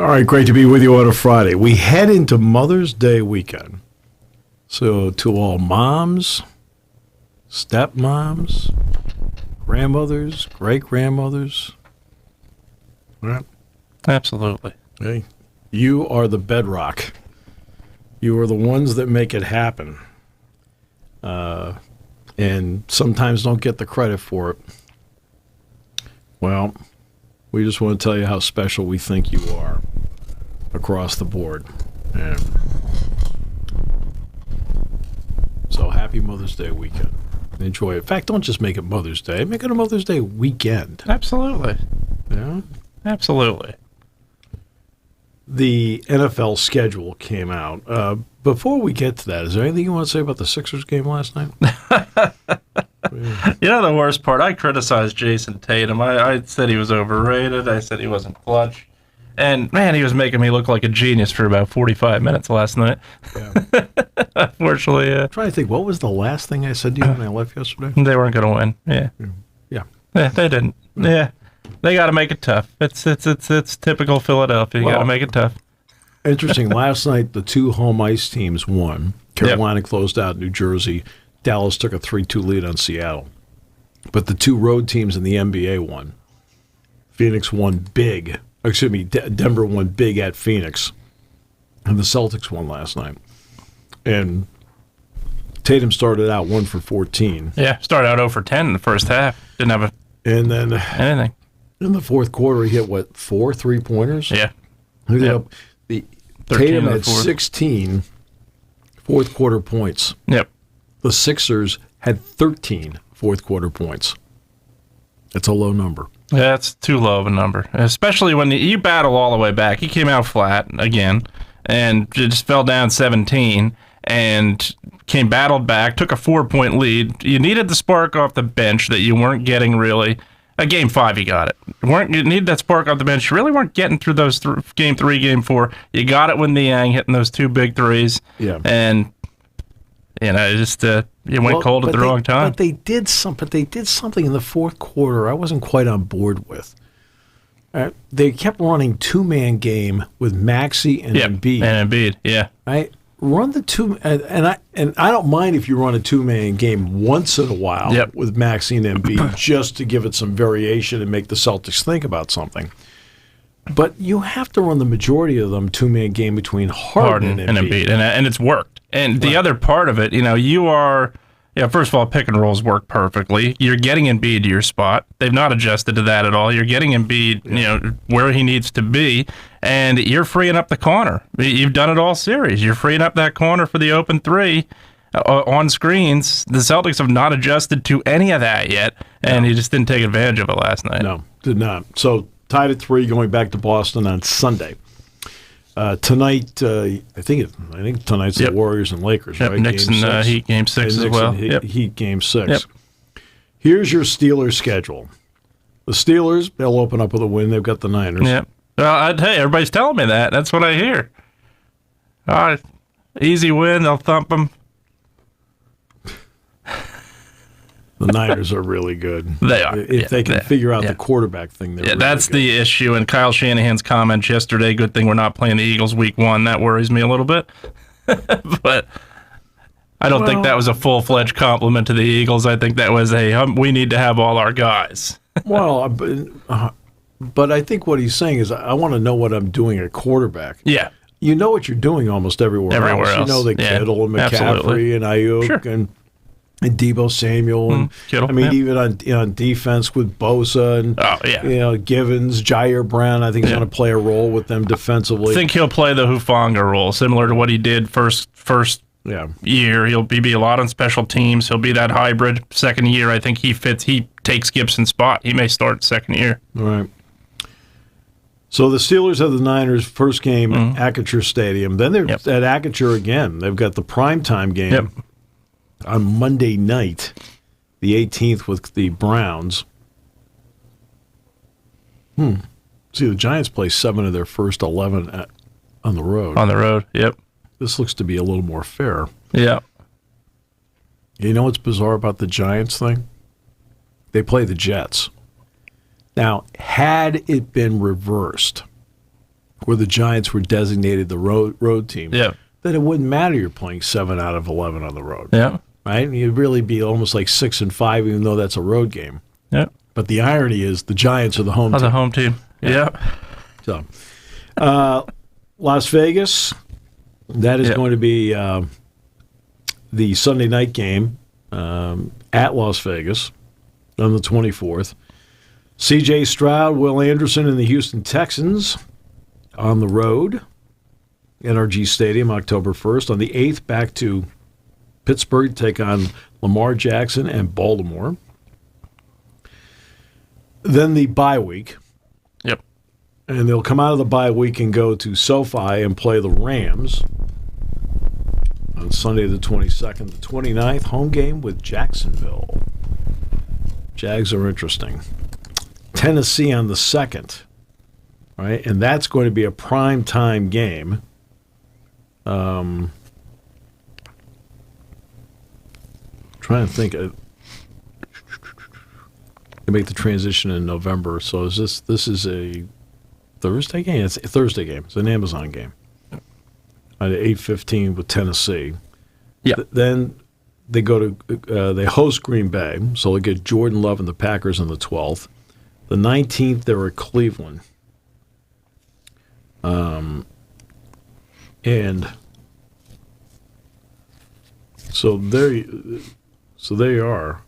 All right, great to be with you on a Friday. We head into Mother's Day weekend. So to all moms, stepmoms, grandmothers, great-grandmothers, right? Absolutely. Hey, you are the bedrock. You are the ones that make it happen. And sometimes don't get the credit for it. Well, we just want to tell you how special we think you are across the board. And so happy Mother's Day weekend. Enjoy it. In fact, don't just make it Mother's Day. Make it a Mother's Day weekend. Absolutely. Yeah? Absolutely. The NFL schedule came out. Before we get to that, is there anything you want to say about the Sixers game last night? You know the worst part? I criticized Jason Tatum. I said he was overrated. I said he wasn't clutch. And, man, he was making me look like a genius for about 45 minutes last night. Yeah. Unfortunately, I'm trying to think, what was the last thing I said to you when I left yesterday? they weren't going to win. Yeah. Yeah. They didn't. Yeah. They got to make it tough. It's typical Philadelphia. You got to make it tough. Interesting. Last night, the two home ice teams won. Carolina closed out New Jersey. Dallas took a 3-2 lead on Seattle. But the two road teams in the NBA won. Phoenix won big. Excuse me, Denver won big at Phoenix. And the Celtics won last night. And Tatum started out 1 for 14. Yeah, started out 0 for 10 in the first half. Didn't have anything. In the fourth quarter, he hit, 4 3-pointers? Yeah. Tatum had 16 fourth quarter points. Yep. The Sixers had 13 fourth quarter points. That's a low number. Yeah, that's too low of a number, especially when you battle all the way back. He came out flat again and just fell down 17 and battled back, took a 4-point lead. You needed the spark off the bench that you weren't getting really. Game 5, you got it. You needed that spark off the bench. You really weren't getting through those Game 3, Game 4. You got it when Niang hitting those 2 big threes. Yeah. And, just you went cold at the wrong time. But they did something in the fourth quarter I wasn't quite on board with. They kept running two-man game with Maxey and Embiid. And Embiid, yeah. Right? Run the two, and I don't mind if you run a two-man game once in a while with Maxey and Embiid just to give it some variation and make the Celtics think about something. But you have to run the majority of them two-man game between Harden and Embiid. And it's worked. And the other part of it, you are, first of all, pick and rolls work perfectly. You're getting Embiid to your spot. They've not adjusted to that at all. You're getting Embiid, where he needs to be, and you're freeing up the corner. You've done it all series. You're freeing up that corner for the open three on screens. The Celtics have not adjusted to any of that yet, and he just didn't take advantage of it last night. No, did not. So tied at 3 going back to Boston on Sunday. Tonight, I think tonight's the Warriors and Lakers, right? Knicks and Heat Game 6 as well. Heat Game 6. Here's your Steelers schedule. The Steelers, they'll open up with a win. They've got the Niners. Yep. Well, hey, everybody's telling me that. That's what I hear. All right. Easy win. They'll thump them. The Niners are really good. They are. If they can figure out the quarterback thing. Really that's good. the issue. And Kyle Shanahan's comments yesterday, good thing we're not playing the Eagles week 1. That worries me a little bit. But I don't think that was a full-fledged compliment to the Eagles. I think that was we need to have all our guys. But I think what he's saying is I want to know what I'm doing at quarterback. Yeah. You know what you're doing almost everywhere else. You know the Kittle and McCaffrey and Ayuk and Deebo Samuel and Kittle, even on defense with Bosa and Givens, Jair Brown. I think he's going to play a role with them defensively. I think he'll play the Hufanga role, similar to what he did first year. He'll be a lot on special teams. He'll be that hybrid. Second year, I think he fits. He takes Gibson's spot. He may start second year. All right. So the Steelers have the Niners first game at Acrisure Stadium. Then they're at Acrisure again. They've got the primetime game on Monday night, the 18th, with the Browns. See, the Giants play 7 of their first 11 on the road. On the road, yep. This looks to be a little more fair. Yeah. You know what's bizarre about the Giants thing? They play the Jets. Now, had it been reversed, where the Giants were designated the road team, Yeah. then it wouldn't matter you're playing 7 out of 11 on the road. Yeah. Right? You'd really be almost like 6-5, even though that's a road game. Yeah. But the irony is the Giants are the home team. The home team. Yeah. So, Las Vegas, that is going to be the Sunday night game at Las Vegas on the 24th. C.J. Stroud, Will Anderson, and the Houston Texans on the road. NRG Stadium, October 1st. On the 8th, back to Pittsburgh to take on Lamar Jackson and Baltimore. Then the bye week. Yep. And they'll come out of the bye week and go to SoFi and play the Rams on Sunday the 22nd. The 29th, home game with Jacksonville. Jags are interesting. Tennessee on the 2nd, right? And that's going to be a prime time game. Trying to think. To make the transition in November. So is this is a Thursday game? It's a Thursday game. It's an Amazon game. At 8:15 with Tennessee. Yeah. Then they go to they host Green Bay, so they get Jordan Love and the Packers on the 12th. The 19th, they're at Cleveland. And so there you are.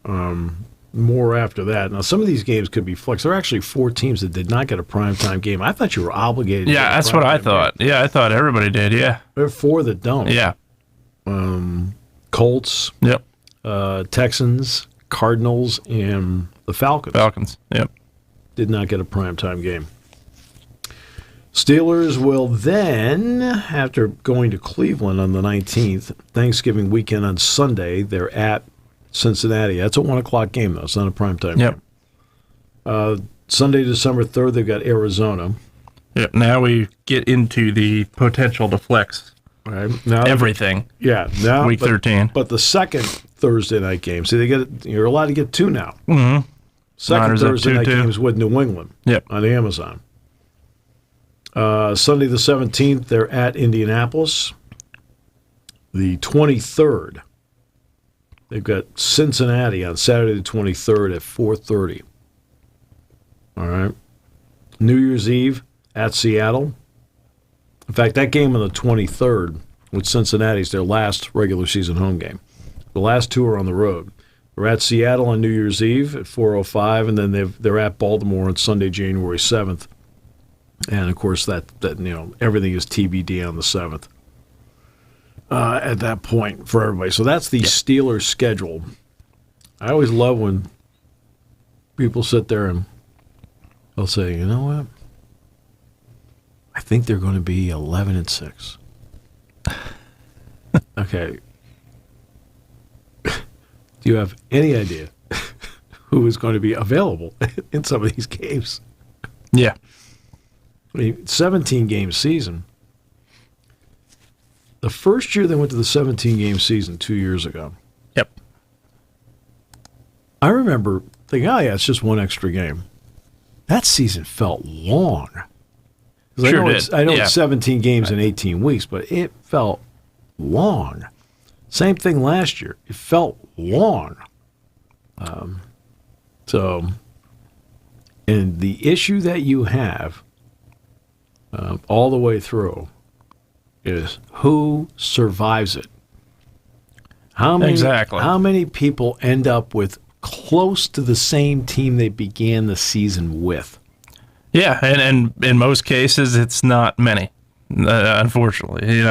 More after that. Now, some of these games could be flexed. There are actually 4 teams that did not get a primetime game. I thought you were obligated. Yeah, that's what I thought. Game. Yeah, I thought everybody did. Yeah. There are 4 that don't. Yeah. Colts. Yep. Texans, Cardinals, and the Falcons. Yep. Did not get a primetime game. Steelers will then, after going to Cleveland on the 19th, Thanksgiving weekend on Sunday, they're at Cincinnati. That's a 1 o'clock game, though. It's not a primetime game. Sunday, December 3rd, they've got Arizona. Yep. Now we get into the potential to flex now everything. Yeah. Now week 13. But the second Thursday night game, see, you're allowed to get 2 now. Mm-hmm. Second Niners Thursday night game is with New England. Yep. On Amazon. Sunday the 17th, they're at Indianapolis. The 23rd, they've got Cincinnati on Saturday the 23rd at 4:30. All right. New Year's Eve at Seattle. In fact, that game on the 23rd with Cincinnati is their last regular season home game. The last 2 are on the road. They're at Seattle on New Year's Eve at 4:05, and then they're at Baltimore on Sunday, January 7th. And of course, that everything is TBD on the 7th. At that point for everybody. So that's the Steelers schedule. I always love when people sit there and they'll say, you know what? I think they're going to be 11-6. Okay. Do you have any idea who is going to be available in some of these games? Yeah. I mean, 17-game season. The first year they went to the 17-game season 2 years ago. Yep. I remember thinking, oh, yeah, it's just 1 extra game. That season felt long. Sure did. I know it's 17 games in 18 weeks, but it felt long. Same thing last year. It felt long. And the issue that you have all the way through is who survives it. How many people end up with close to the same team they began the season with? Yeah, and in most cases, it's not many, unfortunately.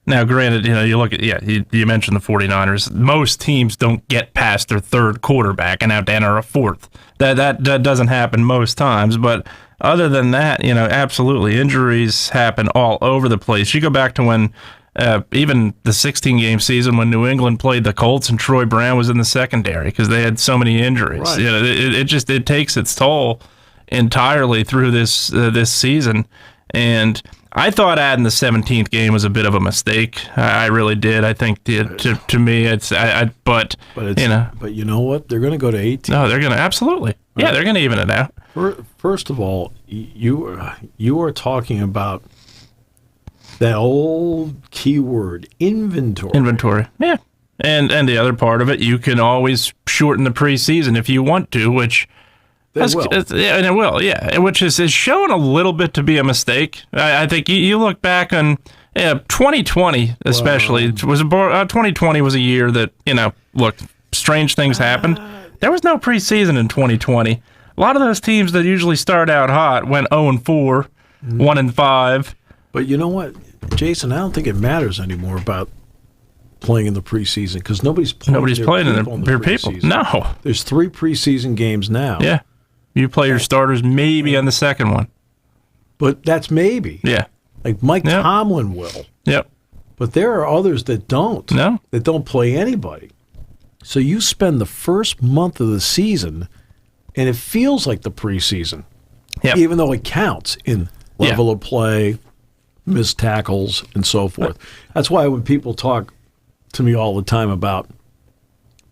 Now, granted, you look at, you mentioned the 49ers. Most teams don't get past their 3rd quarterback and have to enter a 4th. That doesn't happen most times, but other than that, absolutely, injuries happen all over the place. You go back to when even the 16-game season when New England played the Colts and Troy Brown was in the secondary because they had so many injuries. Right. It takes its toll entirely through this season. And I thought adding the 17th game was a bit of a mistake. I really did. I think to me, but you know what? They're going to go to 18. No, they're going to absolutely. Yeah, they're going to even it out. First of all, you are talking about That old keyword, inventory. Inventory, yeah. And the other part of it, you can always shorten the preseason if you want to, which... They will. Yeah, and it will, yeah. Which is shown a little bit to be a mistake. I think you look back on 2020, especially. 2020 was a year that, look, strange things happened. There was no preseason in 2020. A lot of those teams that usually start out hot went 0-4, 1-5. But you know what, Jason? I don't think it matters anymore about playing in the preseason because nobody's playing in their people. No. There's 3 preseason games now. Yeah. You play your starters maybe on the second one. But that's maybe. Yeah. Like Mike Tomlin will. Yep. But there are others that don't. No. That don't play anybody. So you spend the first month of the season, and it feels like the preseason. Yep. Even though it counts in level of play, missed tackles, and so forth. That's why when people talk to me all the time about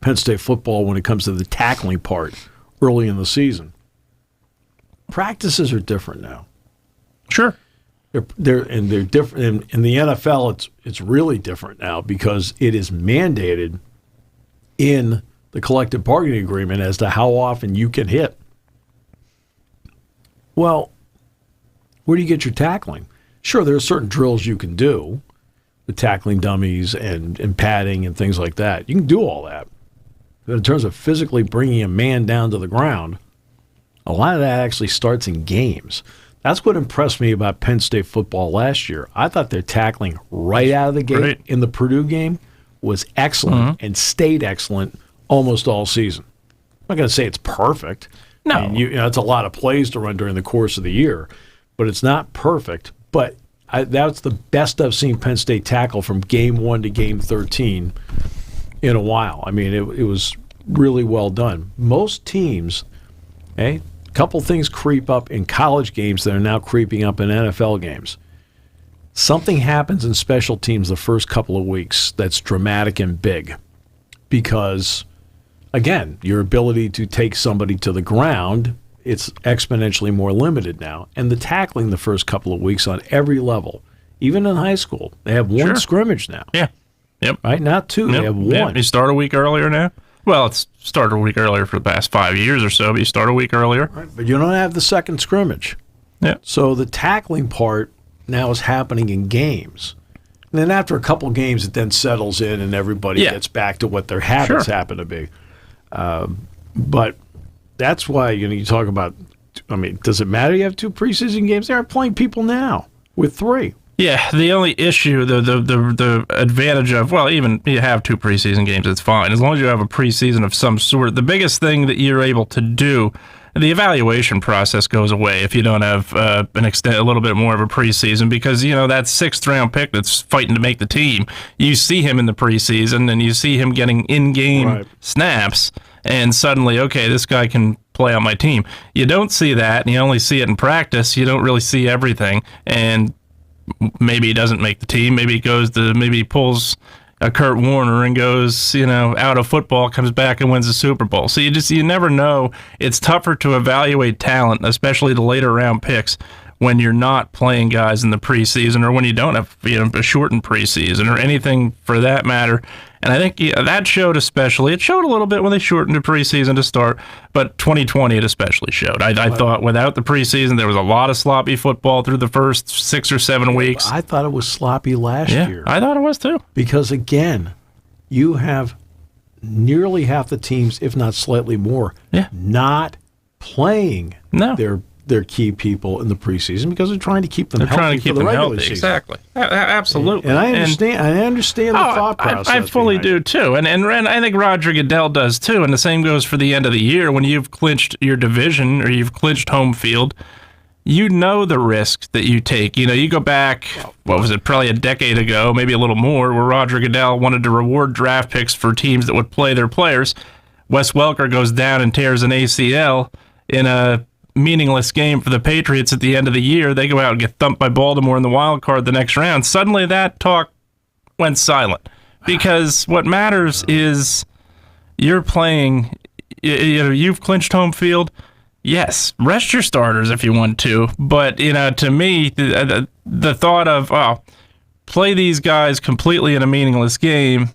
Penn State football when it comes to the tackling part early in the season, practices are different now. Sure. They're different. In the NFL, it's really different now because it is mandated in the collective bargaining agreement as to how often you can hit. Well, where do you get your tackling? Sure, there are certain drills you can do with tackling dummies and padding and things like that. You can do all that. But in terms of physically bringing a man down to the ground, a lot of that actually starts in games. That's what impressed me about Penn State football last year. I thought their tackling right out of the gate in the Purdue game was excellent and stayed excellent almost all season. I'm not going to say it's perfect. No. I mean, it's a lot of plays to run during the course of the year, but it's not perfect. But that's the best I've seen Penn State tackle from game 1 to game 13 in a while. I mean, it was really well done. Most teams, a couple things creep up in college games that are now creeping up in NFL games. Something happens in special teams the first couple of weeks that's dramatic and big because, again, your ability to take somebody to the ground, it's exponentially more limited now. And the tackling the first couple of weeks on every level, even in high school, they have one scrimmage now. Yeah. Yep. Right? Not 2. They have 1. Yeah. You start a week earlier now? Well, it's started a week earlier for the past 5 years or so, but you start a week earlier. Right, but you don't have the second scrimmage. Yeah. So the tackling part now is happening in games. And then after a couple games, it then settles in and everybody gets back to what their habits happen to be. But that's why you talk about, I mean, does it matter you have 2 preseason games? They are playing people now with 3. Yeah, the only issue, the advantage of, well, even you have 2 preseason games, it's fine. As long as you have a preseason of some sort, the biggest thing that you're able to do, the evaluation process goes away if you don't have a little bit more of a preseason because, that 6th-round pick that's fighting to make the team, you see him in the preseason and you see him getting in-game snaps, and suddenly, okay, this guy can play on my team. You don't see that, and you only see it in practice. You don't really see everything, and maybe he doesn't make the team. Maybe he pulls a Kurt Warner and goes, out of football, comes back and wins the Super Bowl. So you never know. It's tougher to evaluate talent, especially the later round picks, when you're not playing guys in the preseason or when you don't have a shortened preseason or anything for that matter. And I think that showed especially. It showed a little bit when they shortened the preseason to start, but 2020 it especially showed. I thought without the preseason, there was a lot of sloppy football through the first 6 or 7 weeks. I thought it was sloppy last year. I thought it was too. Because, again, you have nearly half the teams, if not slightly more, not playing their key people in the preseason because they're trying to keep them healthy for the regular season. Exactly. Absolutely. And I understand the thought process. I fully do too. And I think Roger Goodell does too. And the same goes for the end of the year when you've clinched your division or you've clinched home field. You know the risk that you take. You go back, what was it, probably a decade ago, maybe a little more, where Roger Goodell wanted to reward draft picks for teams that would play their players. Wes Welker goes down and tears an ACL in a meaningless game for the Patriots at the end of the year. They go out and get thumped by Baltimore in the wild card the next round. Suddenly that talk went silent because what matters is you're playing, you've clinched home field. Yes, rest your starters if you want to, but to me, the thought of, play these guys completely in a meaningless game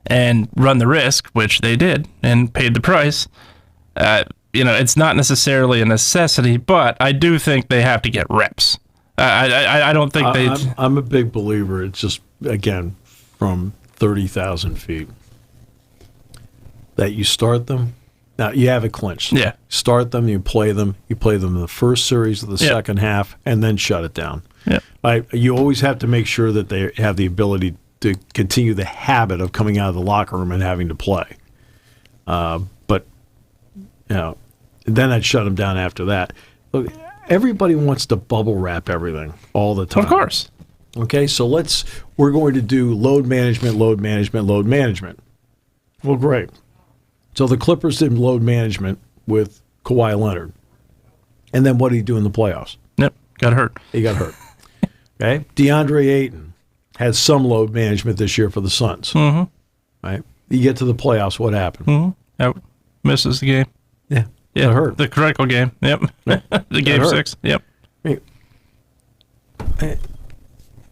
and run the risk, which they did and paid the price, it's not necessarily a necessity, but I do think they have to get reps. I don't think I'm a big believer. It's just, again, from 30,000 feet that you start them. Now, you have it clinched. Yeah. Start them, you play them in the first series of the second half, and then shut it down. Yeah. You always have to make sure that they have the ability to continue the habit of coming out of the locker room and having to play. But, then I'd shut them down after that. Look, everybody wants to bubble wrap everything all the time. Of course. Okay, so we're going to do load management. Well, great. So the Clippers did load management with Kawhi Leonard. And then what did he do in the playoffs? Yep, got hurt. He got hurt. Okay, DeAndre Ayton had some load management this year for the Suns. Mm-hmm. Right? You get to the playoffs, what happened? Mm-hmm. Misses the game. Yeah, got hurt. The critical game. Yep. The game 6. Yep.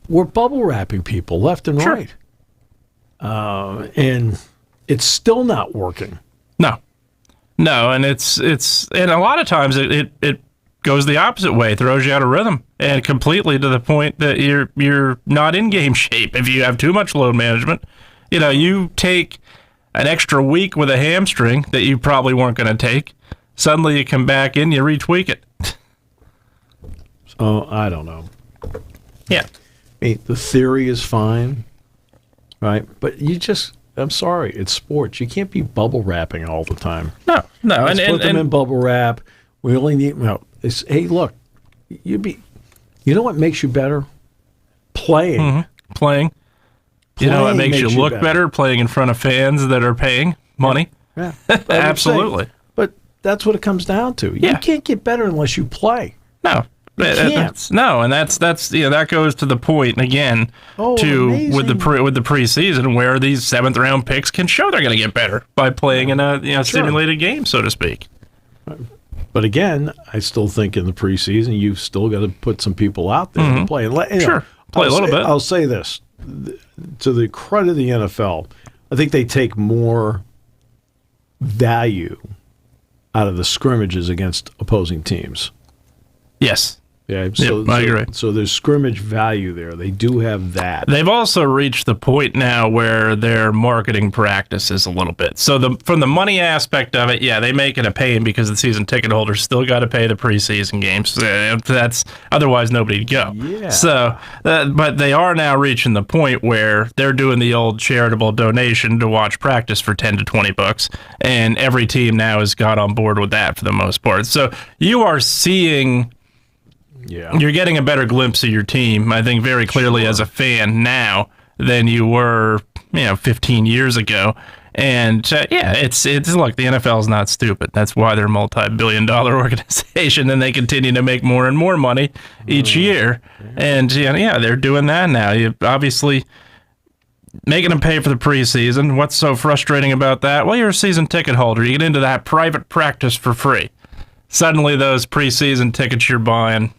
We're bubble wrapping people left and Sure. right. And it's still not working. No, and it's and a lot of times it goes the opposite way, throws you out of rhythm, and completely to the point that you're not in game shape if you have too much load management. You take an extra week with a hamstring that you probably weren't going to take. Suddenly you come back in, you retweak it. So I don't know. Yeah. The theory is fine, right? But I'm sorry, it's sports. You can't be bubble wrapping all the time. No. Let's put them in bubble wrap. We only need, hey, look, you know what makes you better? Playing. Mm-hmm. Playing. You know what makes you look better? Playing in front of fans that are paying money. Yeah. Absolutely. But that's what it comes down to. You can't get better unless you play. No. And that's that goes to the point again with the preseason where these 7th round picks can show they're going to get better by playing in a simulated game, so to speak. But again, I still think in the preseason you've still got to put some people out there to play. And play a little bit. I'll say this to the credit of the NFL, I think they take more value out of the scrimmages against opposing teams. Yes. Yeah, so I agree. So there's scrimmage value there. They do have that. They've also reached the point now where their marketing practices a little bit. So from the money aspect of it, they make it a pain because the season ticket holders still got to pay the preseason games. That's otherwise nobody'd go. Yeah. So, but they are now reaching the point where they're doing the old charitable donation to watch practice for $10 to $20, and every team now has got on board with that for the most part. So you are seeing. Yeah. You're getting a better glimpse of your team, I think, very clearly as a fan now than you were, 15 years ago. And it's look, the NFL is not stupid. That's why they're a multi-billion-dollar organization, and they continue to make more and more money each year. And they're doing that now. You obviously making them pay for the preseason. What's so frustrating about that? Well, you're a season ticket holder. You get into that private practice for free. Suddenly, those preseason tickets you're buying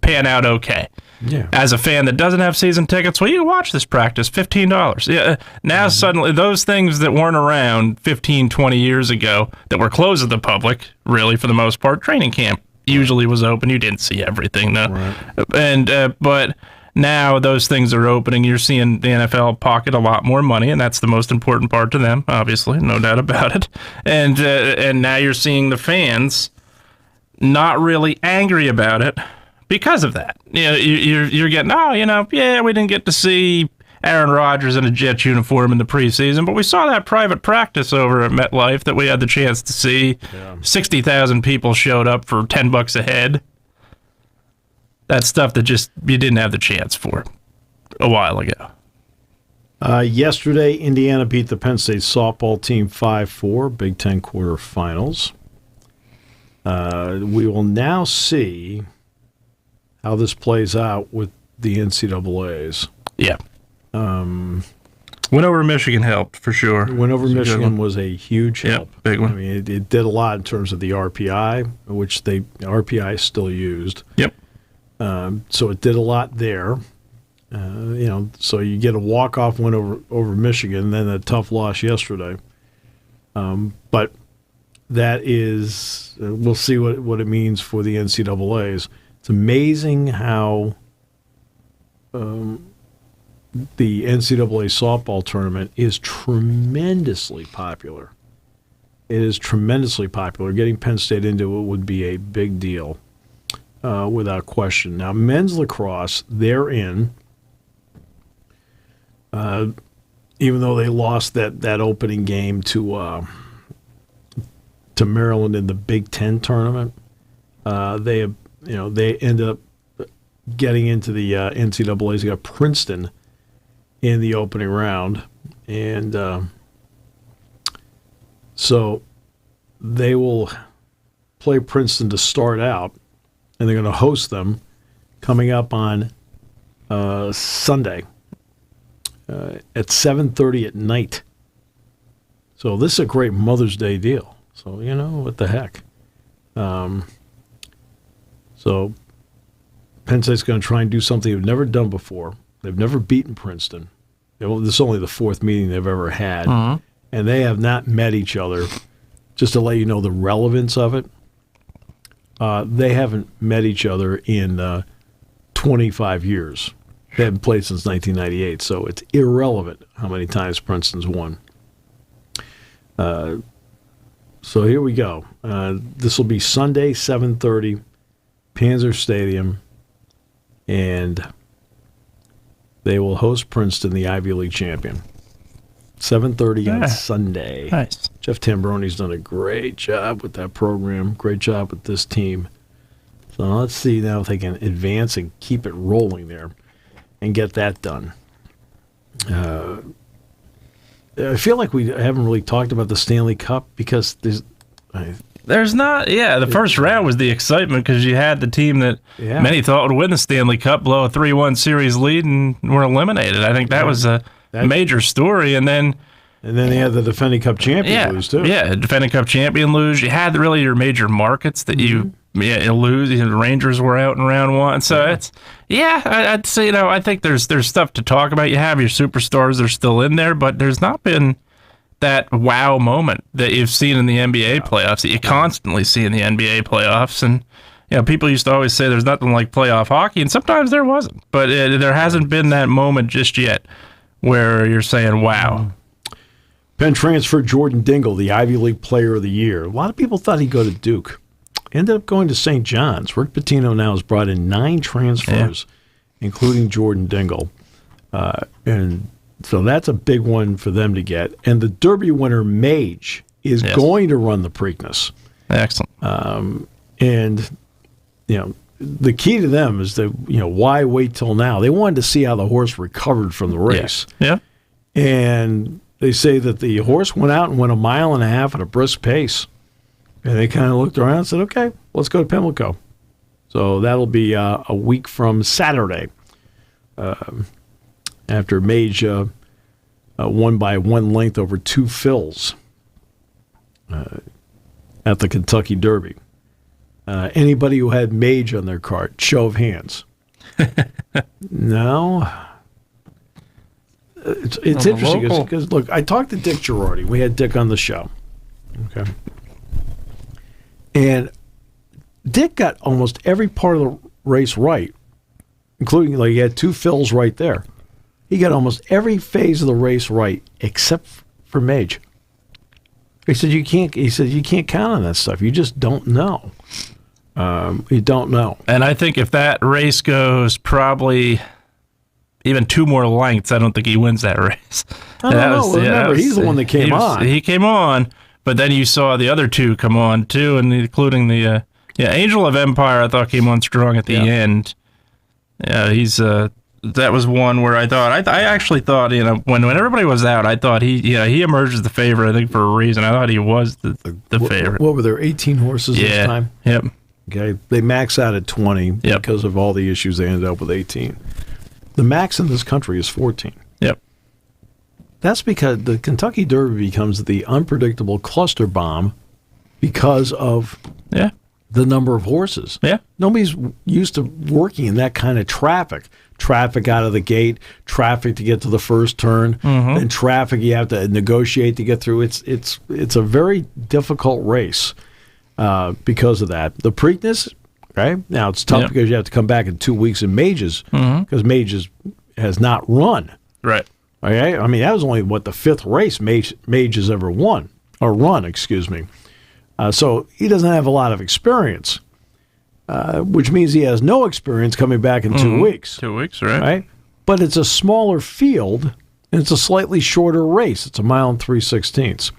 pan out okay. Yeah. As a fan that doesn't have season tickets, well, you can watch this practice, $15. Yeah. Now suddenly those things that weren't around 15, 20 years ago that were closed to the public, really for the most part, training camp usually was open. You didn't see everything though. Right. And but now those things are opening. You're seeing the NFL pocket a lot more money, and that's the most important part to them, obviously, no doubt about it. And now you're seeing the fans not really angry about it. Because of that, you're getting, we didn't get to see Aaron Rodgers in a Jets uniform in the preseason, but we saw that private practice over at MetLife that we had the chance to see. Yeah. 60,000 people showed up for $10 a head. That's stuff that just you didn't have the chance for a while ago. Yesterday, Indiana beat the Penn State softball team 5-4, Big Ten quarterfinals. We will now see how this plays out with the NCAAs. Yeah. Win over Michigan helped, for sure. Win over Michigan was a huge help. Yep, big one. I mean, it did a lot in terms of the RPI, which the RPI is still used. Yep. So it did a lot there. So you get a walk-off win over Michigan, then a tough loss yesterday. But that is, we'll see what it means for the NCAAs. It's amazing how the NCAA softball tournament is tremendously popular. It is tremendously popular. Getting Penn State into it would be a big deal, without question. Now, men's lacrosse, they're in. Even though they lost that opening game to Maryland in the Big Ten tournament, they end up getting into the NCAA's. They got Princeton in the opening round, and so they will play Princeton to start out, and they're going to host them coming up on Sunday. At 7:30 at night. So this is a great Mother's Day deal. So, what the heck. So Penn State's going to try and do something they've never done before. They've never beaten Princeton. This is only the fourth meeting they've ever had. Mm-hmm. And they have not met each other. Just to let you know the relevance of it, they haven't met each other in 25 years. They haven't played since 1998, so it's irrelevant how many times Princeton's won. So here we go. This will be Sunday, 7:30, Panzer Stadium, and they will host Princeton, the Ivy League champion. 7:30 on Sunday. Nice. Jeff Tambroni's done a great job with that program, great job with this team. So let's see now if they can advance and keep it rolling there and get that done. I feel like we haven't really talked about the Stanley Cup because there's not. Yeah, the first round was the excitement because you had the team that many thought would win the Stanley Cup, blow a 3-1 series lead, and were eliminated. I think that was a major story. And then they had the defending Cup champion lose, too. Yeah, defending Cup champion lose. You had really your major markets that you lose. The Rangers were out in round one. So it's, I'd say, I think there's stuff to talk about. You have your superstars, they're still in there, but there's not been that wow moment that you've seen in the NBA playoffs, that you constantly see in the NBA playoffs. And, people used to always say there's nothing like playoff hockey, and sometimes there wasn't. But there hasn't been that moment just yet where you're saying, wow. Penn transfer Jordan Dingle, the Ivy League Player of the Year. A lot of people thought he'd go to Duke. Ended up going to St. John's. Rick Pitino now has brought in 9 transfers, including Jordan Dingle. And so that's a big one for them to get. And the Derby winner, Mage, is going to run the Preakness. Excellent. And, the key to them is that, why wait till now? They wanted to see how the horse recovered from the race. Yeah. And they say that the horse went out and went 1.5 miles at a brisk pace. And they kind of looked around and said, okay, let's go to Pimlico. So that'll be a week from Saturday after Mage won by 1 length over 2 fills at the Kentucky Derby. Anybody who had Mage on their card, show of hands. No. It's interesting because, look, I talked to Dick Girardi. We had Dick on the show. Okay. And Dick got almost every part of the race right, including, he had 2 fills right there. He got almost every phase of the race right except for Mage. He said you can't count on that stuff. You just don't know. You don't know. And I think if that race goes probably even 2 more lengths, I don't think he wins that race. I don't know. Remember, he's the one that came on. He came on, but then you saw the other 2 come on too, and including the Angel of Empire. I thought came on strong at the end. Yeah, he's that was one where I actually thought when everybody was out, I thought he emerged as the favorite. I think for a reason. I thought he was the favorite. What were there, 18 horses this time? Yep. Okay, they max out at 20 because of all the issues. They ended up with 18. The max in this country is 14. Yep. That's because the Kentucky Derby becomes the unpredictable cluster bomb because of the number of horses. Yeah. Nobody's used to working in that kind of traffic. Traffic out of the gate, traffic to get to the first turn, and traffic you have to negotiate to get through. It's a very difficult race because of that. The Preakness, right? Now it's tough because you have to come back in 2 weeks in Mages because Mages has not run. Right. Okay? I mean, that was only, the fifth race Mages ever won, or run, excuse me. So he doesn't have a lot of experience. Which means he has no experience coming back in 2 weeks. 2 weeks, right? Right? But it's a smaller field, and it's a slightly shorter race. It's 1 mile and 3/16.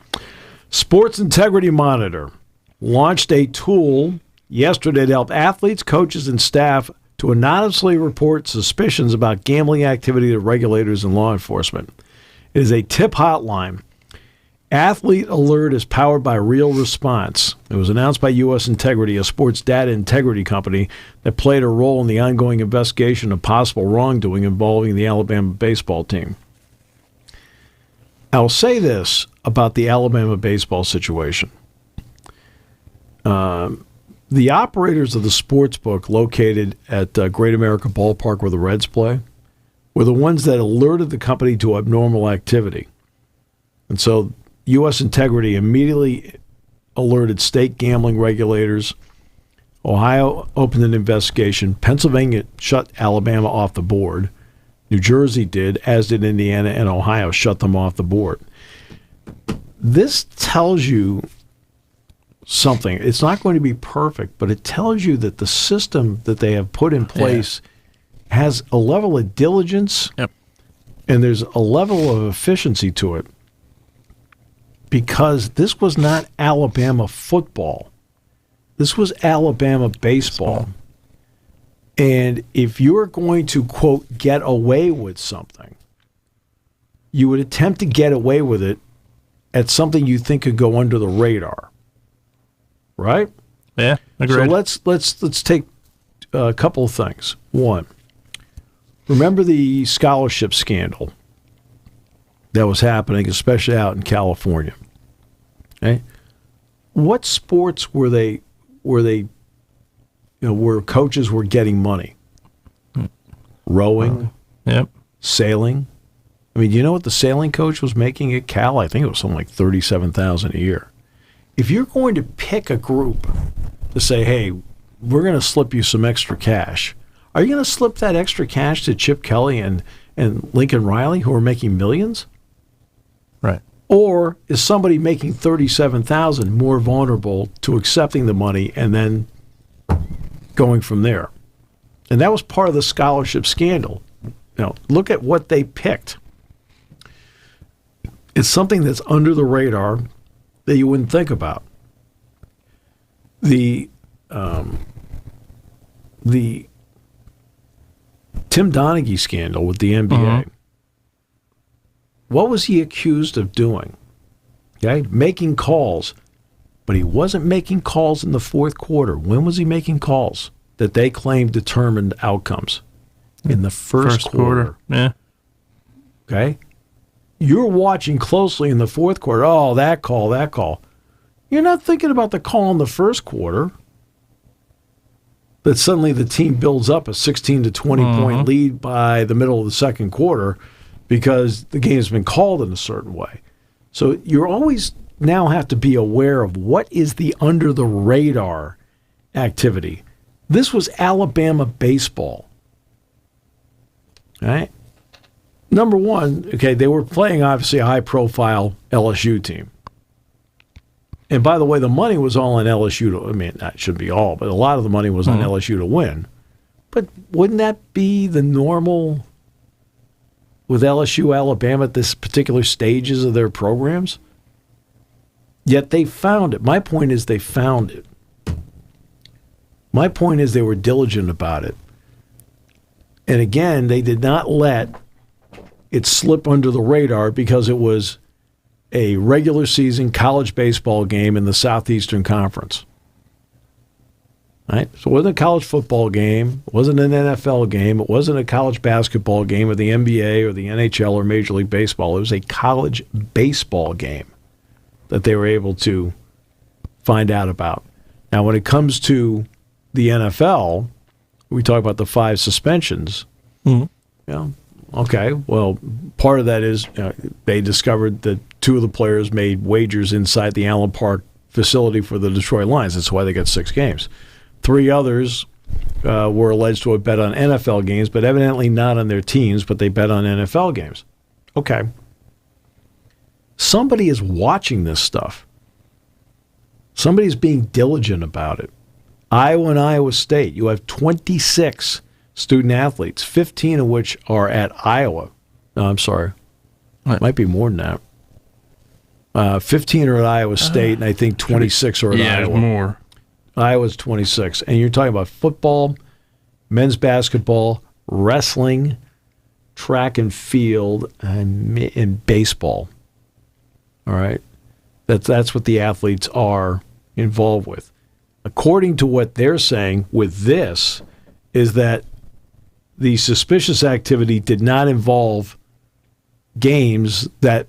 Sports Integrity Monitor launched a tool yesterday to help athletes, coaches, and staff to anonymously report suspicions about gambling activity to regulators and law enforcement. It is a tip hotline. Athlete Alert is powered by Real Response. It was announced by U.S. Integrity, a sports data integrity company that played a role in the ongoing investigation of possible wrongdoing involving the Alabama baseball team. I'll say this about the Alabama baseball situation. The operators of the sports book located at Great America Ballpark where the Reds play were the ones that alerted the company to abnormal activity. And so U.S. Integrity immediately alerted state gambling regulators. Ohio opened an investigation. Pennsylvania shut Alabama off the board. New Jersey did, as did Indiana, and Ohio shut them off the board. This tells you something. It's not going to be perfect, but it tells you that the system that they have put in place has a level of diligence, and there's a level of efficiency to it. Because this was not Alabama football. This was Alabama baseball. And if you're going to, quote, get away with something, you would attempt to get away with it at something you think could go under the radar. Right? Yeah, agreed. So let's take a couple of things. One, remember the scholarship scandal that was happening, especially out in California. Okay? What sports were they where coaches were getting money? Rowing, sailing. I mean, do you know what the sailing coach was making at Cal? I think it was something like $37,000 a year. If you're going to pick a group to say, hey, we're going to slip you some extra cash, are you going to slip that extra cash to Chip Kelly and Lincoln Riley, who are making millions? Right. Or is somebody making $37,000 more vulnerable to accepting the money and then going from there? And that was part of the scholarship scandal. Look at what they picked. It's something that's under the radar that you wouldn't think about. The Tim Donaghy scandal with the NBA. What was he accused of doing? Okay, making calls. But he wasn't making calls in the fourth quarter. When was he making calls that they claimed determined outcomes? In the first quarter. Yeah. Okay? You're watching closely in the fourth quarter. Oh, that call. You're not thinking about the call in the first quarter. That suddenly the team builds up a 16 to 20 point lead by the middle of the second quarter because the game's been called in a certain way. So you always now have to be aware of what is the under the radar activity. This was Alabama baseball. All right? Number one, okay, they were playing obviously a high-profile LSU team. And by the way, the money was all on LSU that shouldn't be all, but a lot of the money was on LSU to win. But wouldn't that be the normal with LSU, Alabama at this particular stages of their programs? Yet they found it. My point is they found it. My point is they were diligent about it. And again, they did not let it slip under the radar because it was a regular season college baseball game in the Southeastern Conference. Right? So it wasn't a college football game. It wasn't an NFL game. It wasn't a college basketball game or the NBA or the NHL or Major League Baseball. It was a college baseball game that they were able to find out about. Now, when it comes to the NFL, we talk about the 5 suspensions. Okay, well, part of that is they discovered that 2 of the players made wagers inside the Allen Park facility for the Detroit Lions. That's why they got 6 games. 3 others were alleged to have bet on NFL games, but evidently not on their teams, but they bet on NFL games. Okay. Somebody is watching this stuff. Somebody's being diligent about it. Iowa and Iowa State, you have 26 student athletes, 15 of which are at Iowa. No, I'm sorry. It might be more than that. 15 are at Iowa State, and I think 26 are at Iowa. Yeah, more. Iowa's 26. And you're talking about football, men's basketball, wrestling, track and field, and baseball. All right? That's what the athletes are involved with. According to what they're saying with this is that the suspicious activity did not involve games that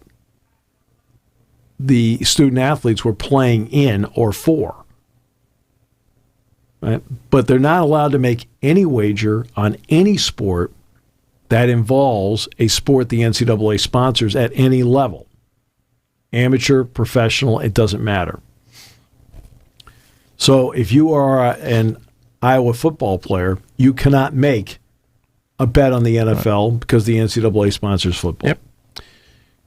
the student athletes were playing in or for. Right? But they're not allowed to make any wager on any sport that involves a sport the NCAA sponsors at any level. Amateur, professional, it doesn't matter. So if you are an Iowa football player, you cannot make a bet on the NFL because the NCAA sponsors football. Yep.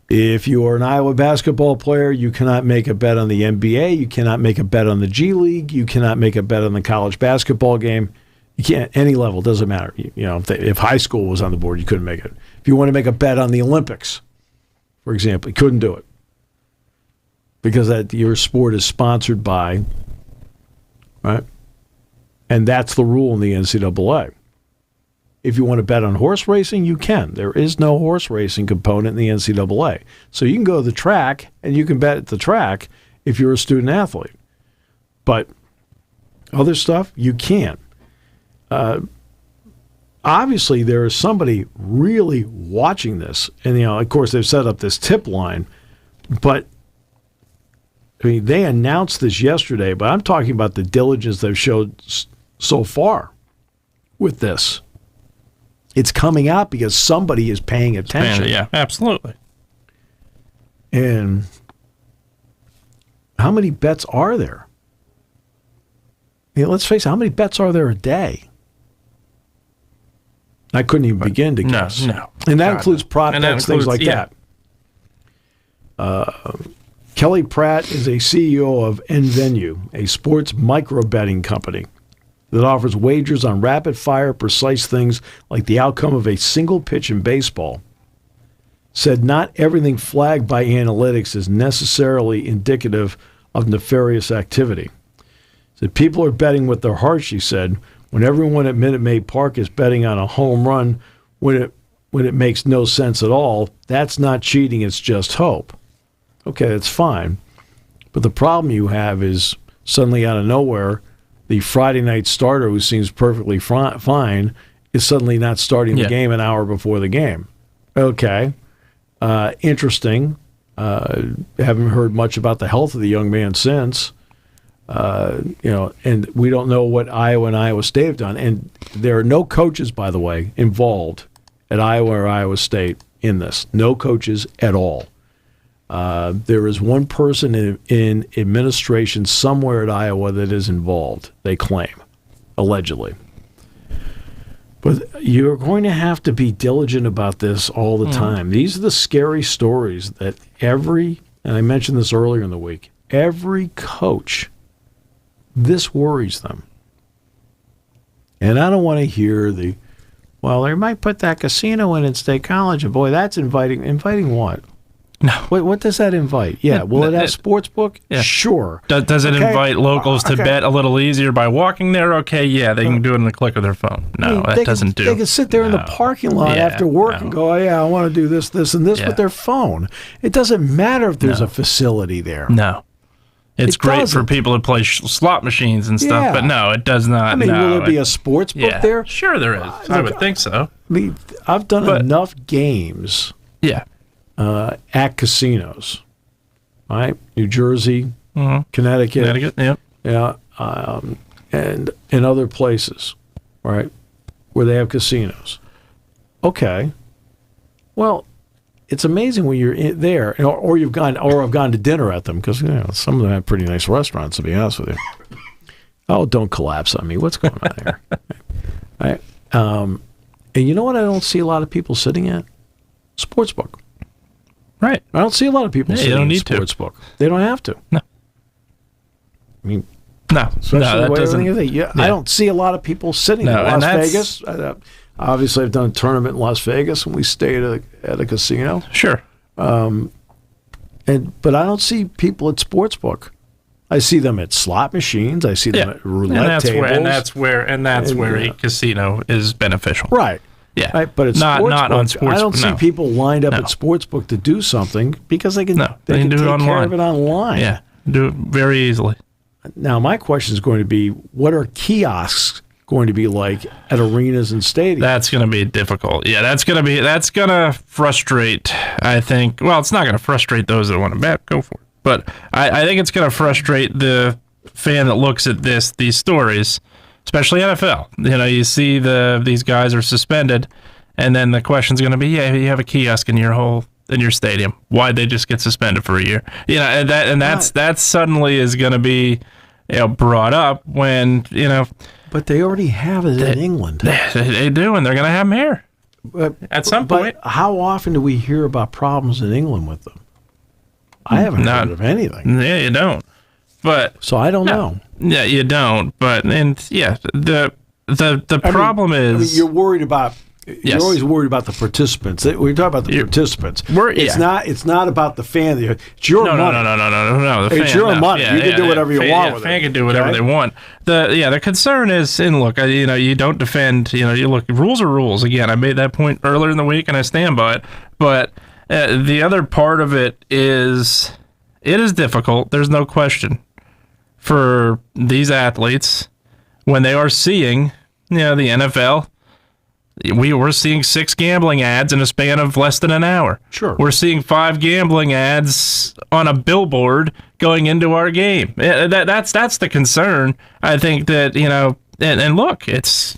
If you are an Iowa basketball player, you cannot make a bet on the NBA. You cannot make a bet on the G League. You cannot make a bet on the college basketball game. You can't, any level, doesn't matter. If high school was on the board, you couldn't make it. If you want to make a bet on the Olympics, for example, you couldn't do it because your sport is sponsored by, right? And that's the rule in the NCAA. If you want to bet on horse racing, you can. There is no horse racing component in the NCAA. So you can go to the track, and you can bet at the track if you're a student athlete. But other stuff, you can't. Obviously, there is somebody really watching this. And, of course, they've set up this tip line. But, they announced this yesterday, but I'm talking about the diligence they've showed so far with this. It's coming out because somebody is paying attention. Yeah, absolutely. And how many bets are there? Let's face it, how many bets are there a day? I couldn't even begin to guess. No. And that includes prop bets, things like that. Kelly Pratt is a CEO of nVenue, a sports micro-betting company that offers wagers on rapid-fire, precise things like the outcome of a single pitch in baseball. Said not everything flagged by analytics is necessarily indicative of nefarious activity. Said people are betting with their hearts, she said, when everyone at Minute Maid Park is betting on a home run when it makes no sense at all. That's not cheating, it's just hope. Okay, that's fine. But the problem you have is suddenly out of nowhere, the Friday night starter, who seems perfectly fine, is suddenly not starting the game an hour before the game. Okay. Interesting. Haven't heard much about the health of the young man since. And we don't know what Iowa and Iowa State have done. And there are no coaches, by the way, involved at Iowa or Iowa State in this. No coaches at all. There is one person in administration somewhere at Iowa that is involved, they claim, allegedly. But you're going to have to be diligent about this all the time. These are the scary stories that and I mentioned this earlier in the week, every coach, this worries them. And I don't want to hear they might put that casino in at State College. And boy, that's inviting. Inviting what? No. What does that invite? Yeah. Will it have sports book? Yeah. Sure. Does it invite locals to bet a little easier by walking there? Okay, yeah, they can do it in the click of their phone. No, that doesn't do. They can sit there in the parking lot after work and go, I want to do this, this, and this with their phone. It doesn't matter if there's a facility there. No. It's great for people to play slot machines and stuff, but no, it does not. Will there be a sports book there? Sure there is. I would think so. I've done enough games. Yeah. At casinos, right? New Jersey, Connecticut. Yeah. and in other places, right, where they have casinos. Okay. Well, it's amazing when you're there, or you've gone, or I've gone to dinner at them, because some of them have pretty nice restaurants, to be honest with you. Oh, don't collapse on me. What's going on there? Right. And you know what I don't see a lot of people sitting at? Sportsbook. Right. I don't see a lot of people sitting at sportsbook. They don't have to. No. I mean, no. Especially that doesn't. I don't see a lot of people sitting in Las Vegas. Obviously, I've done a tournament in Las Vegas, and we stayed at a casino. Sure. But I don't see people at sportsbook. I see them at slot machines. I see them at roulette tables. And that's where a casino is beneficial. Right. Yeah. Right. But it's not on sports. I don't see people lined up at sportsbook to do something, because they can do take it online. Care of it online. Yeah. Do it very easily. Now, my question is going to be, what are kiosks going to be like at arenas and stadiums? That's going to be difficult. Yeah, that's going to frustrate, I think. Well, it's not going to frustrate those that want to bet. Go for it. But I think it's going to frustrate the fan that looks at these stories, especially NFL. You see these guys are suspended, and then the question's going to be, you have a kiosk in your stadium. Why'd they just get suspended for a year? And that suddenly is going to be brought up when But they already have it in England. They do, and they're going to have them here at some point. But how often do we hear about problems in England with them? I haven't heard of anything. Yeah, you don't. But so I don't know. Yeah, you don't. But the problem is you're worried about. You're always worried about the participants. We're talking about the participants. It's not about the fan. It's your money. No. It's your money. You can do whatever you want with it. The fan can do whatever they want. The concern is, and look, you don't defend. You look. Rules are rules. Again, I made that point earlier in the week, and I stand by it. But the other part of it is difficult. There's no question for these athletes when they are seeing, the NFL. We're seeing 6 gambling ads in a span of less than an hour. Sure. We're seeing 5 gambling ads on a billboard going into our game. That's the concern. I think that, and look, it's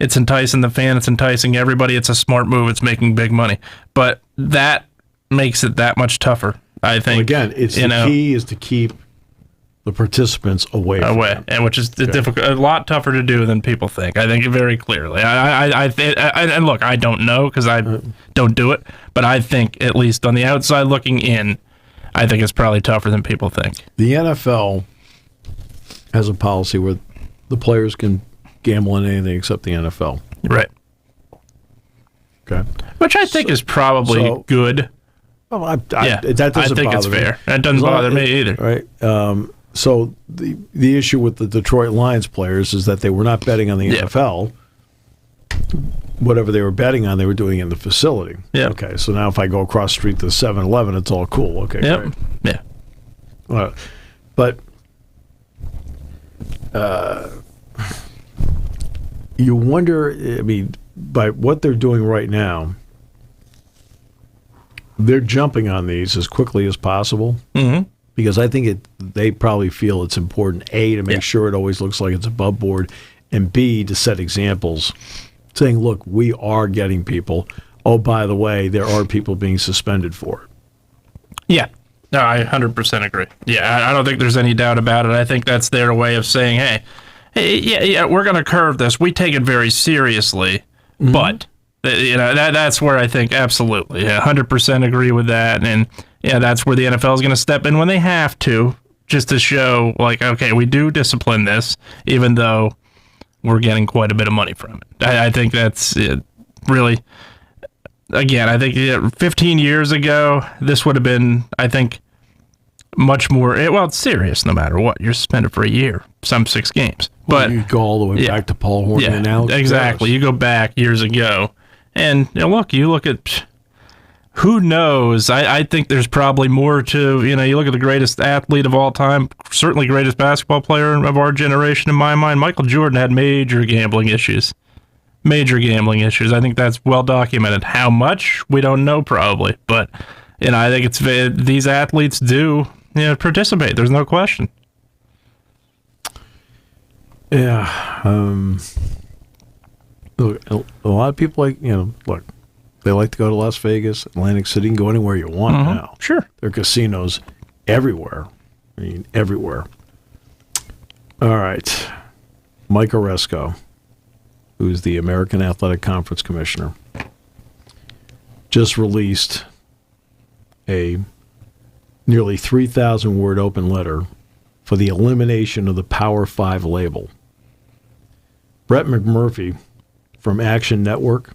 enticing the fan. It's enticing everybody. It's a smart move. It's making big money. But that makes it that much tougher, I think. Well, again, the key is to keep the participants away from them. And which is difficult, a lot tougher to do than people think. I think very clearly. And look, I don't know because I don't do it, but I think at least on the outside looking in, I think it's probably tougher than people think. The NFL has a policy where the players can gamble on anything except the NFL. Right. Okay. Which I think is probably good. Well, that doesn't I think it's fair. That doesn't bother me either. Right. So the issue with the Detroit Lions players is that they were not betting on the NFL. Whatever they were betting on, they were doing in the facility. Yeah. Okay. So now if I go across the street to 7-Eleven, it's all cool. Okay. Yep. Great. Yeah. But you wonder. I mean, by what they're doing right now, they're jumping on these as quickly as possible. Mm-hmm. Because I think they probably feel it's important, A, to make sure it always looks like it's above board, and B, to set examples, saying, look, we are getting people. Oh, by the way, there are people being suspended for it. Yeah. No, I 100% agree. Yeah, I don't think there's any doubt about it. I think that's their way of saying, hey, we're going to curve this. We take it very seriously, but that's where I think absolutely, 100% agree with that. And that's where the NFL is going to step in when they have to, just to show, like, okay, we do discipline this, even though we're getting quite a bit of money from it. I think that's really, again, I think 15 years ago, this would have been, I think, much more, it's serious no matter what. You're suspended for a year, some 6 games. But you go all the way back to Paul Horn and Alex. Exactly. You go back years ago. And you look at, who knows? I think there's probably more to, you look at the greatest athlete of all time, certainly greatest basketball player of our generation in my mind. Michael Jordan had major gambling issues. I think that's well documented. How much? We don't know probably. But, I think these athletes do, participate. There's no question. Yeah. Look, a lot of people look, they like to go to Las Vegas, Atlantic City, and go anywhere you want now. Sure. There are casinos everywhere. I mean, everywhere. All right. Mike Oresco, who's the American Athletic Conference Commissioner, just released a nearly 3,000-word open letter for the elimination of the Power 5 label. Brett McMurphy from Action Network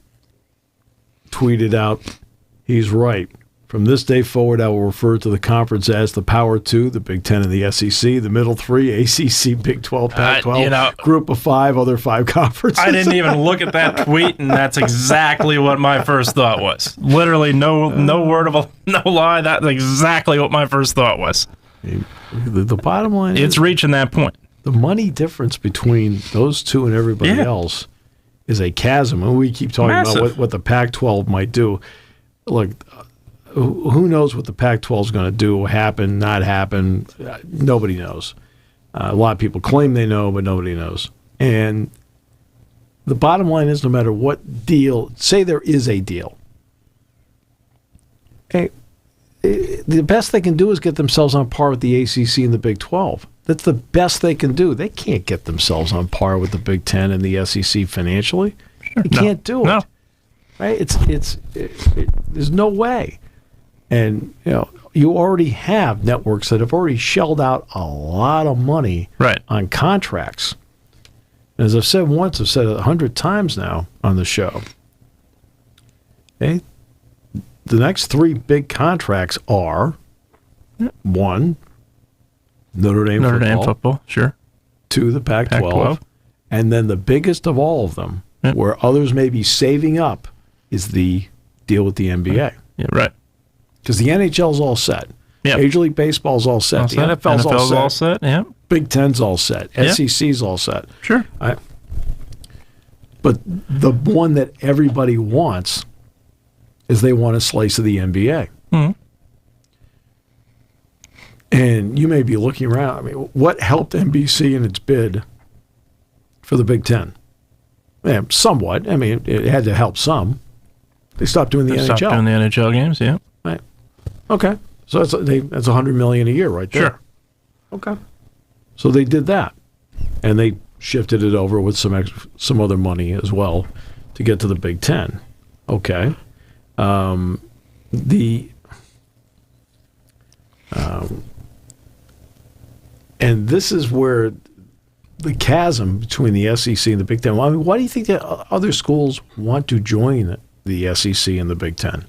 tweeted out, he's right. From this day forward, I will refer to the conference as the Power 2, the Big Ten and the SEC, the Middle 3, ACC, Big 12, Pac-12, Group of 5, other 5 conferences. I didn't even look at that tweet, and that's exactly what my first thought was. Literally, no word of no lie. That's exactly what my first thought was. The bottom line is, it's reaching that point. The money difference between those two and everybody else is a chasm. And we keep talking about what the Pac-12 might do. Look, who knows what the Pac-12 is going to do, happen, not happen? Nobody knows. A lot of people claim they know, but nobody knows. And the bottom line is, no matter what deal, say there is a deal, hey, the best they can do is get themselves on par with the ACC and the Big 12. That's the best they can do. They can't get themselves on par with the Big 10 and the SEC financially. They can't do it. No. Right? There's no way. And you already have networks that have already shelled out a lot of money on contracts. And as I've said once, I've said it 100 times now on the show. Okay? The next 3 big contracts are 1, Notre Dame football, sure. 2, the Pac-12. And then the biggest of all of them, where others may be saving up, is the deal with the NBA. Yeah, right. Because the NHL's all set. Yep. Major League Baseball's all set. The NFL's all set. Yeah. Big Ten's all set. SEC's all set. Sure. But the one that everybody wants is they want a slice of the NBA. Mm-hmm. And you may be looking around. I mean, what helped NBC in its bid for the Big Ten? Yeah, somewhat. I mean, it had to help some. They stopped doing the NHL. Stopped doing the NHL games, yeah. Right. Okay. So that's $100 million a year right there. Sure. Okay. So they did that, and they shifted it over with some other money as well to get to the Big Ten. Okay. And this is where the chasm between the SEC and the Big Ten. I mean, why do you think that other schools want to join the SEC and the Big Ten?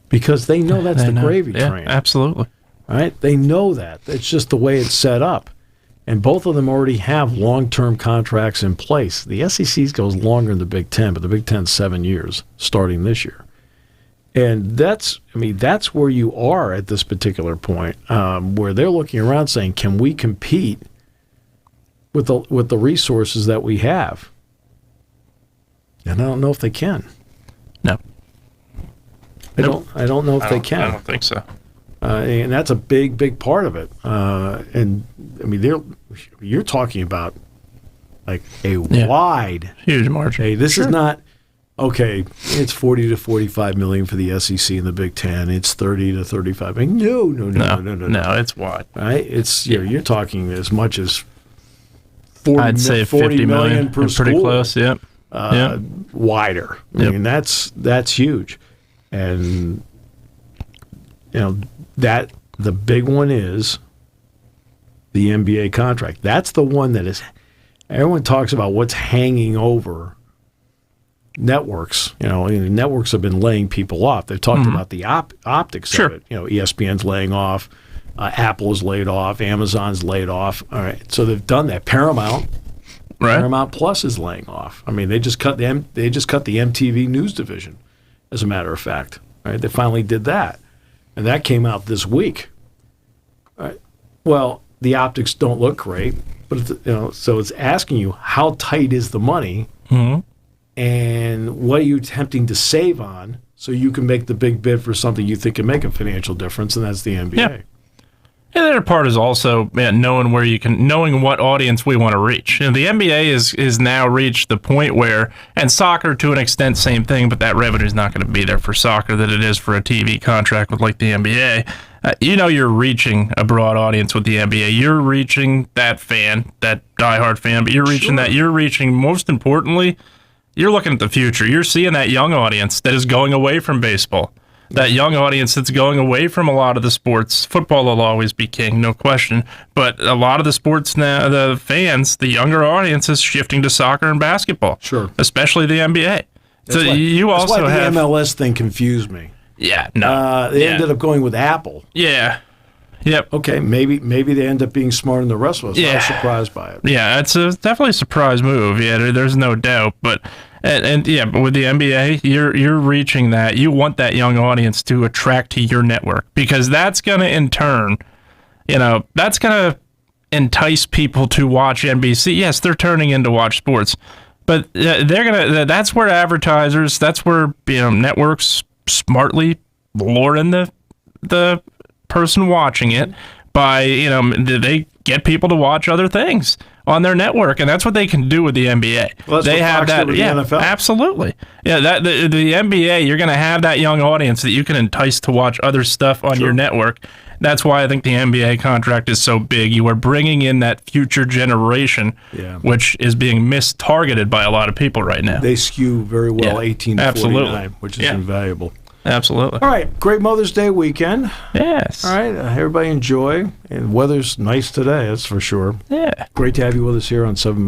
Because they know that's the gravy train. Absolutely. Right? They know that. It's just the way it's set up. And both of them already have long-term contracts in place. The SEC goes longer than the Big Ten, but the Big Ten's 7 years starting this year. And that's where you are at this particular point, where they're looking around saying, can we compete with the resources that we have? And I don't know if they can. No. I don't know if they can. I don't think so. And that's a big, big part of it. And I mean, you're talking about like a wide, huge margin. Hey, this is not okay. It's 40 to 45 million for the SEC and the Big Ten. It's 30 to 35. I mean, no. It's wide. Right? It's you're talking as much as 40. I'd say 50 million per school. Pretty close. Yep. Wider. I mean, that's huge, and that the big one is the NBA contract. That's the one that is. Everyone talks about what's hanging over networks. Networks have been laying people off. They've talked about the optics of it. ESPN's laying off, Apple is laid off, Amazon's laid off. All right, so they've done that. Paramount Plus is laying off. I mean, they just cut the MTV News division, as a matter of fact. Right, they finally did that. And that came out this week. Right. Well, the optics don't look great, but so it's asking you, how tight is the money, and what are you attempting to save on so you can make the big bid for something you think can make a financial difference, and that's the NBA. And the other part is also knowing what audience we want to reach. The NBA is now reached the point where, and soccer to an extent, same thing, but that revenue is not going to be there for soccer that it is for a TV contract with like the NBA. You're reaching a broad audience with the NBA. You're reaching that fan, that diehard fan, but you're reaching You're reaching, most importantly, you're looking at the future. You're seeing that young audience that is going away from baseball. That young audience that's going away from a lot of the sports. Football will always be king, no question. But a lot of the sports now, the fans, the younger audience is shifting to soccer and basketball. Sure. Especially the NBA. That's why the MLS thing confused me. Yeah, no. They ended up going with Apple. Yeah. Yep. Okay, maybe they end up being smarter than the rest of us. I was surprised by it. Yeah, it's definitely a surprise move. Yeah, there's no doubt. But but with the NBA, you're reaching that. You want that young audience to attract to your network because that's going to, in turn, that's going to entice people to watch NBC. Yes, they're turning in to watch sports, but they're gonna. That's where advertisers. That's where networks smartly lure in the person watching it by they get people to watch other things on their network, and that's what they can do with the NBA. Well, they have that, with the NFL. Absolutely. Yeah, that the NBA, you're going to have that young audience that you can entice to watch other stuff on your network. That's why I think the NBA contract is so big. You are bringing in that future generation, which is being mistargeted by a lot of people right now. They skew very well 18 to 49, which is invaluable. Absolutely. All right, great Mother's Day weekend. Yes. All right, everybody enjoy. And weather's nice today, that's for sure. Yeah. Great to have you with us here on 7 Mountain.